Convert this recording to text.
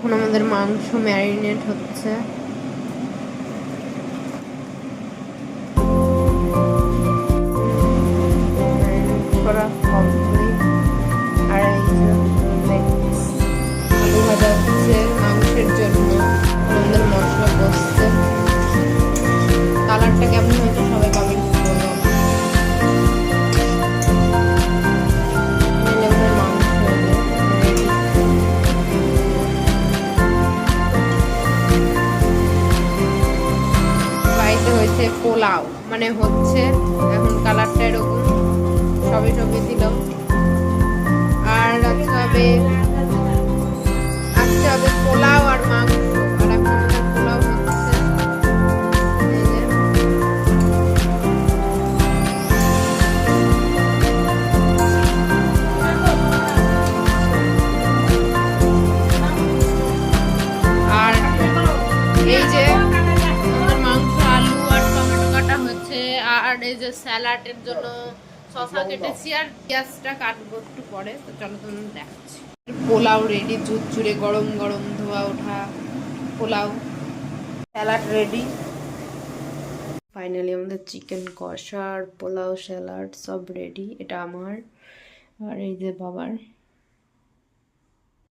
এখন আমাদের মাংস ম্যারিনেট হচ্ছে। করা কমপ্লিট। আর এই যে আলু ভাজা হচ্ছে মাংসের জন্য। আমাদের মশলা বসছে। কালারটা কেমন হয়েছে সবাই কমেন্ট করবো। বাড়িতে হয়েছে পোলাও, মানে হচ্ছে এখন কালারটা এরকম। সবে সবে দিল। আর আজকে হবে পোলাও আর মাংস। আর এখন আমাদের পোলাও হচ্ছে। আর এই যে আমাদের মাংস, আলু আর টমেটো কাটা হচ্ছে। আর এই যে স্যালাডের জন্য শসা কেটেছি আর পেঁয়াজটা কাটবো একটু পরে। তো চলো তোমাদের দেখাচ্ছি। পোলাও রেডি, ঝুরঝুরে গরম গরম ধোয়া ওঠা পোলাও। Salad ready. ফাইনালি আমাদের চিকেন কষা আর পোলাও স্যালাড সব রেডি। এটা আমার আর এই যে বাবার।